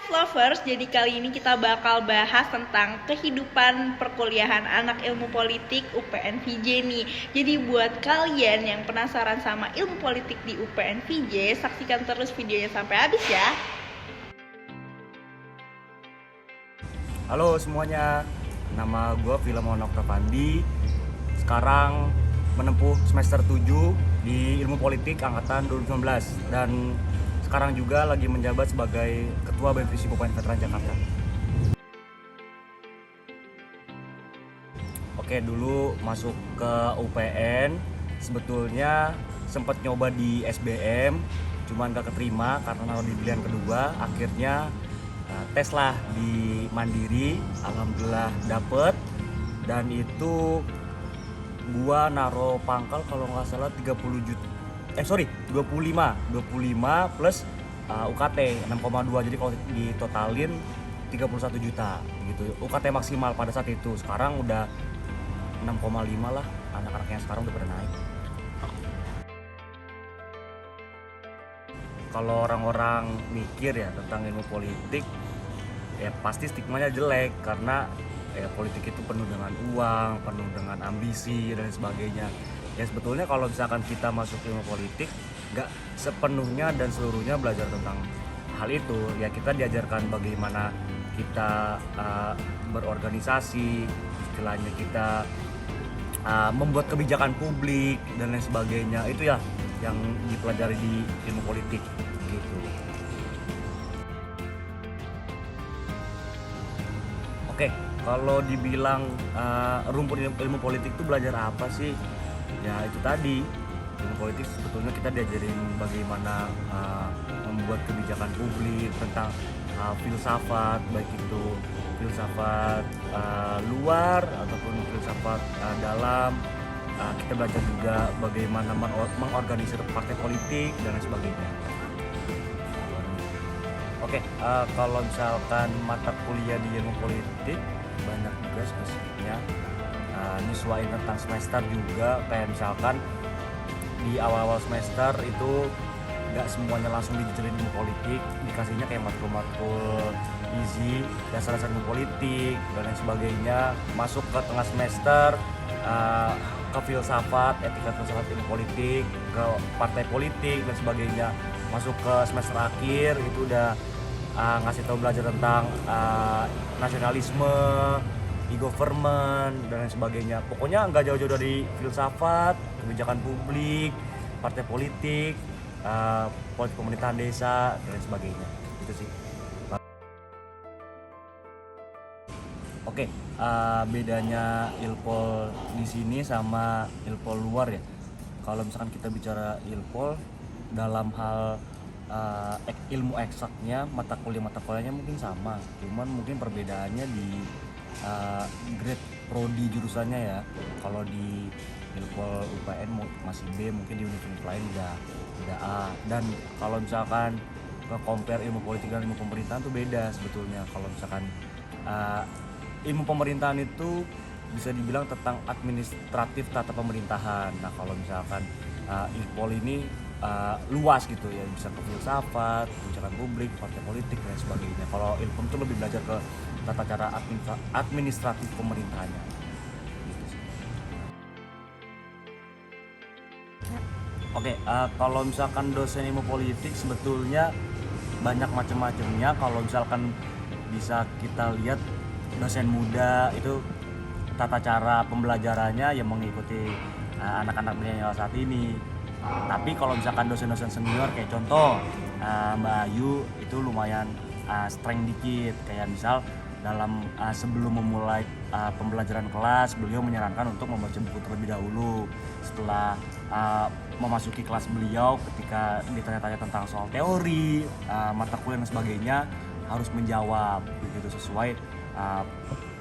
Science Lovers, jadi kali ini kita bakal bahas tentang kehidupan perkuliahan anak ilmu politik UPN VJ nih. Jadi buat kalian yang penasaran sama ilmu politik di UPN VJ, saksikan terus videonya sampai habis ya. Halo semuanya, nama gue Filemon Oktavandi. Sekarang menempuh semester 7 di Ilmu Politik Angkatan 2019 dan sekarang juga lagi menjabat sebagai Ketua BEM Visip UPN Veteran Jakarta. Oke, dulu masuk ke UPN sebetulnya sempat nyoba di SBM, cuman gak keterima karena naruh di pilihan kedua. Akhirnya tes lah di Mandiri, alhamdulillah dapet. Dan itu gua naruh pangkal kalau nggak salah 25 plus UKT 6,2, jadi kalau ditotalin 31 juta gitu. UKT maksimal pada saat itu, sekarang udah 6,5 lah, anak-anaknya sekarang udah pada naik. Kalau orang-orang mikir ya tentang ilmu politik, ya pasti stigmanya jelek karena ya politik itu penuh dengan uang, penuh dengan ambisi dan sebagainya. Ya sebetulnya kalau misalkan kita masuk ilmu politik, nggak sepenuhnya dan seluruhnya belajar tentang hal itu. Ya kita diajarkan bagaimana kita berorganisasi, istilahnya kita membuat kebijakan publik dan lain sebagainya. Itu ya yang dipelajari di ilmu politik gitu. Oke, kalau dibilang rumpun ilmu politik itu belajar apa sih? Ya itu tadi, ilmu politik sebetulnya kita diajarin bagaimana membuat kebijakan publik, tentang filsafat, baik itu filsafat luar ataupun filsafat dalam. Kita belajar juga bagaimana mengorganisir partai politik dan lain sebagainya. Oke, kalau misalkan mata kuliah di ilmu politik banyak juga spesifiknya, nyesuaiin tentang semester juga. Kayak misalkan di awal-awal semester itu nggak semuanya langsung dijejelin ilmu politik, dikasihnya kayak matkul-matkul easy, dasar-dasar ilmu politik dan lain sebagainya. Masuk ke tengah semester ke filsafat, etika filsafat ilmu politik, ke partai politik dan sebagainya. Masuk ke semester akhir itu udah ngasih tahu belajar tentang nasionalisme, e-government dan lain sebagainya. Pokoknya nggak jauh-jauh dari filsafat, kebijakan publik, partai politik, politik pemerintahan desa dan lain sebagainya. Itu sih. Oke, bedanya Ilpol di sini sama Ilpol luar ya. Kalau misalkan kita bicara Ilpol dalam hal ilmu eksaknya, mata kuliahnya mungkin sama, cuman mungkin perbedaannya di grade prodi jurusannya ya. Kalau di Ilpol UPN masih B, mungkin di universitas lain udah A. Dan kalau misalkan ke compare ilmu politik dan ilmu pemerintahan tuh beda sebetulnya. Kalau misalkan ilmu pemerintahan itu bisa dibilang tentang administratif tata pemerintahan. Nah kalau misalkan Ilpol ini luas gitu ya, bisa ke filsafat, kebijakan publik, partai politik dan sebagainya. Kalau Ilpom itu lebih belajar ke tata cara administratif pemerintahannya. Gitu sih. Oke, kalau misalkan dosen ilmu politik sebetulnya banyak macam-macamnya. Kalau misalkan bisa kita lihat dosen muda itu tata cara pembelajarannya yang mengikuti anak-anak milenial saat ini. Tapi kalau misalkan dosen-dosen senior kayak contoh Mbak Ayu itu lumayan streng dikit. Kayak misal dalam sebelum memulai pembelajaran kelas, beliau menyarankan untuk membaca buku terlebih dahulu. Setelah memasuki kelas beliau, ketika ditanya-tanya tentang soal teori, mata kuliah dan sebagainya, harus menjawab begitu sesuai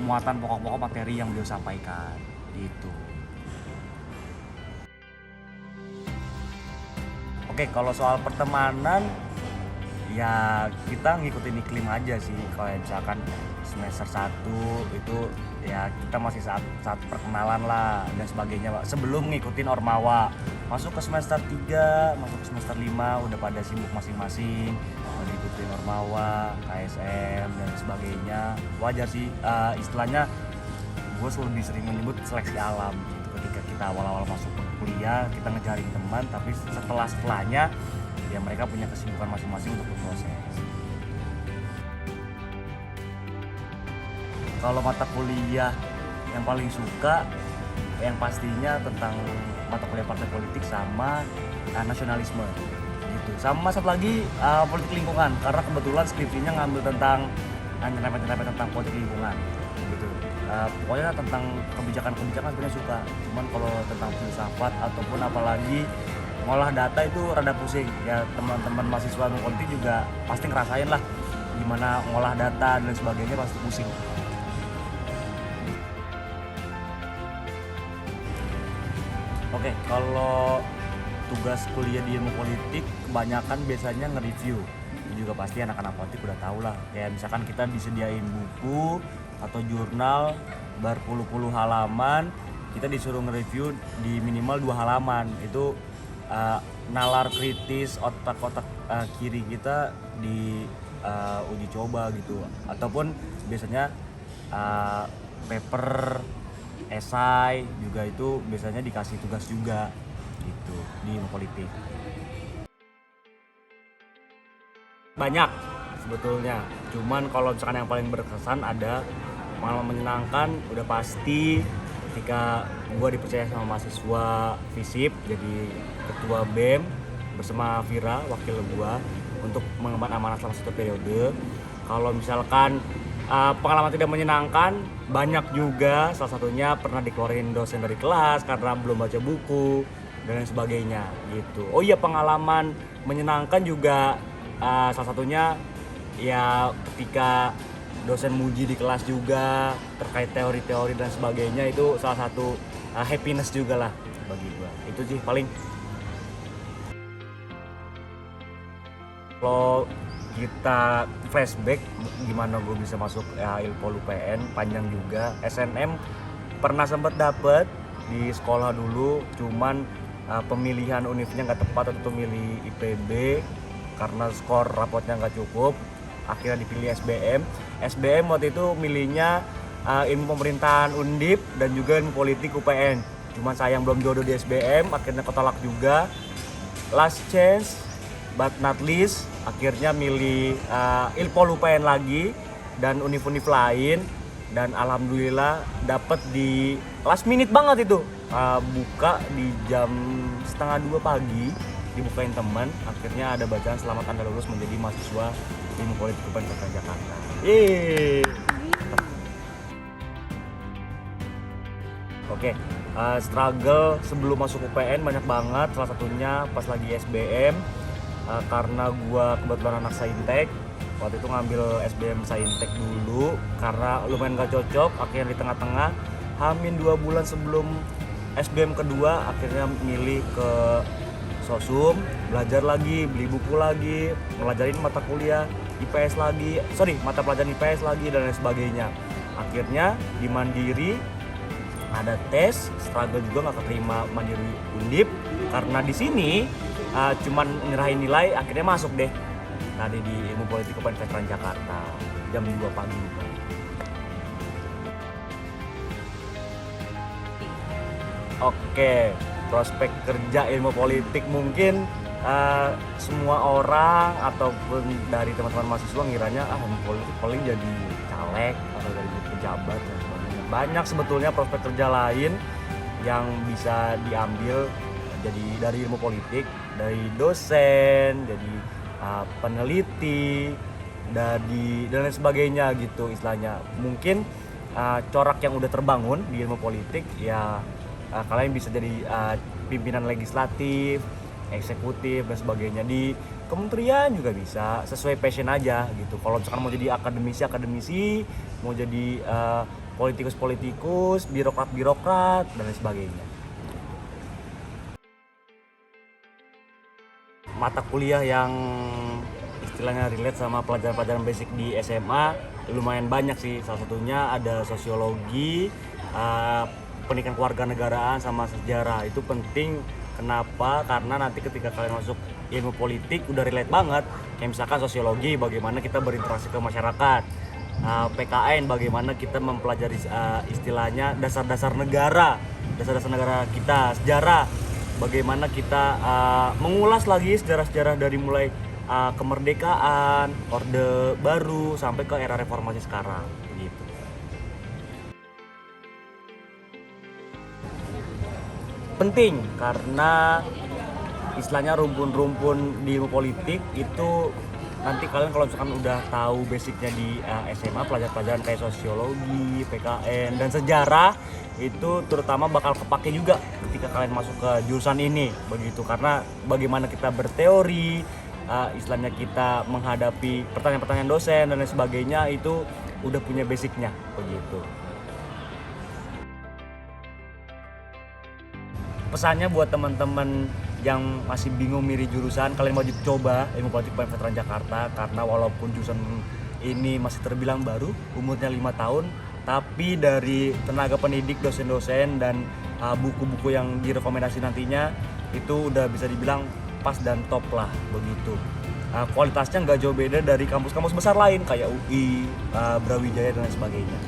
muatan pokok-pokok materi yang beliau sampaikan gitu. Oke, kalau soal pertemanan ya kita ngikutin iklim aja sih. Kalau misalkan semester 1 itu ya kita masih saat perkenalan lah dan sebagainya sebelum ngikutin Ormawa. Masuk ke semester 3, masuk ke semester 5 udah pada sibuk masing-masing. ngikutin Ormawa, KSM dan sebagainya. Wajar sih, istilahnya gue lebih sering menyebut seleksi alam gitu. Ketika kita awal-awal masuk kuliah kita ngejaring teman, tapi setelahnya ya mereka punya kesibukan masing-masing untuk berproses. Kalau mata kuliah yang paling suka yang pastinya tentang mata kuliah partai politik sama nasionalisme gitu. Sama satu lagi politik lingkungan, karena kebetulan skripsinya ngambil tentang nyerempet tentang politik lingkungan gitu. Pokoknya tentang kebijakan-kebijakan sebenarnya suka. Cuman kalau tentang filsafat ataupun apalagi ngolah data itu rada pusing. Ya teman-teman mahasiswa ilmu politik juga pasti ngerasain lah gimana ngolah data dan sebagainya, pasti pusing. Oke, kalau tugas kuliah di ilmu politik kebanyakan biasanya nge-review. Ini juga pasti anak-anak politik udah tahu lah. Kayak misalkan kita disediain buku atau jurnal berpuluh-puluh halaman, kita disuruh nge-review di minimal 2 halaman. Itu nalar kritis otak-otak kiri kita di uji coba gitu. Ataupun biasanya paper esai juga itu biasanya dikasih tugas juga gitu di ilmu politik. Banyak sebetulnya, cuman kalau misalkan yang paling berkesan ada pengalaman menyenangkan udah pasti ketika gue dipercaya sama mahasiswa FISIP jadi ketua BEM bersama Vira wakil gue untuk mengemban amanah selama 1 periode. Kalau misalkan pengalaman tidak menyenangkan banyak juga, salah satunya pernah dikeluarin dosen dari kelas karena belum baca buku dan lain sebagainya gitu. Oh iya, pengalaman menyenangkan juga salah satunya ya ketika dosen muji di kelas juga terkait teori-teori dan sebagainya, itu salah satu happiness juga lah bagi gua. Itu sih paling. Kalau kita flashback gimana gue bisa masuk Ilpol UPN, panjang juga. SNM pernah sempat dapet di sekolah dulu, cuman pemilihan univnya nggak tepat, atau milih IPB karena skor rapotnya nggak cukup. Akhirnya dipilih SBM. SBM waktu itu milihnya ilmu pemerintahan Undip dan juga ilmu politik UPN. Cuman sayang belum jodoh di SBM, akhirnya ketolak juga. Last chance but not least, akhirnya milih Ilpol UPN lagi dan univ-univ lain, dan alhamdulillah dapet di last minute banget itu, buka di jam 1:30 pagi, dibukain teman. Akhirnya ada bacaan selamat Anda lulus menjadi mahasiswa ilmu politik UPN Kota Jakarta. Oke, struggle sebelum masuk UPN banyak banget, salah satunya pas lagi SBM. Karena gua kebetulan anak saintek, waktu itu ngambil SBM saintek dulu karena lumayan gak cocok. Akhirnya di tengah-tengah, hamin 2 bulan sebelum SBM kedua, akhirnya milih ke Sosum, belajar lagi, beli buku lagi, ngelajarin mata kuliah IPS lagi, mata pelajaran IPS lagi dan lain sebagainya. Akhirnya di Mandiri ada tes, struggle juga nggak keterima Mandiri Undip karena di sini cuman nyerahin nilai, akhirnya masuk deh tadi di ilmu politik UPN Veteran Jakarta jam 2 pagi. Oke, prospek kerja ilmu politik mungkin semua orang ataupun dari teman-teman mahasiswa ngiranya ilmu politik paling jadi caleg atau jadi pejabat dan sebagainya. Banyak sebetulnya prospek kerja lain yang bisa diambil jadi dari ilmu politik, dari dosen, jadi peneliti, dan lain sebagainya gitu istilahnya. Mungkin corak yang udah terbangun di ilmu politik ya, kalian bisa jadi pimpinan legislatif, eksekutif dan sebagainya. Di kementerian juga bisa, sesuai passion aja gitu. Kalau misalkan mau jadi akademisi, mau jadi politikus, birokrat dan lain sebagainya. Mata kuliah yang istilahnya relate sama pelajaran-pelajaran basic di SMA lumayan banyak sih. Salah satunya ada sosiologi, pendidikan kewarganegaraan sama sejarah. Itu penting Kenapa? Karena nanti ketika kalian masuk ilmu politik udah relate banget. Kayak misalkan sosiologi, bagaimana kita berinteraksi ke masyarakat. PKN, bagaimana kita mempelajari istilahnya dasar-dasar negara kita, sejarah, bagaimana kita mengulas lagi sejarah-sejarah dari mulai kemerdekaan, Orde Baru sampai ke era reformasi sekarang, gitu. Penting karena istilahnya rumpun-rumpun di ilmu politik itu nanti kalian kalau misalkan udah tahu basicnya di SMA, pelajaran-pelajaran kayak sosiologi, PKN, dan sejarah itu terutama bakal kepake juga ketika kalian masuk ke jurusan ini begitu, karena bagaimana kita berteori, istilahnya kita menghadapi pertanyaan-pertanyaan dosen dan lain sebagainya itu udah punya basicnya begitu. Pesannya buat teman-teman yang masih bingung milih jurusan, kalian wajib coba ilmu politik UPN Veteran Jakarta, karena walaupun jurusan ini masih terbilang baru, umurnya 5 tahun, tapi dari tenaga pendidik, dosen-dosen, dan buku-buku yang direkomendasi nantinya itu udah bisa dibilang pas dan top lah begitu. Kualitasnya nggak jauh beda dari kampus-kampus besar lain kayak UI, Brawijaya dan lain sebagainya.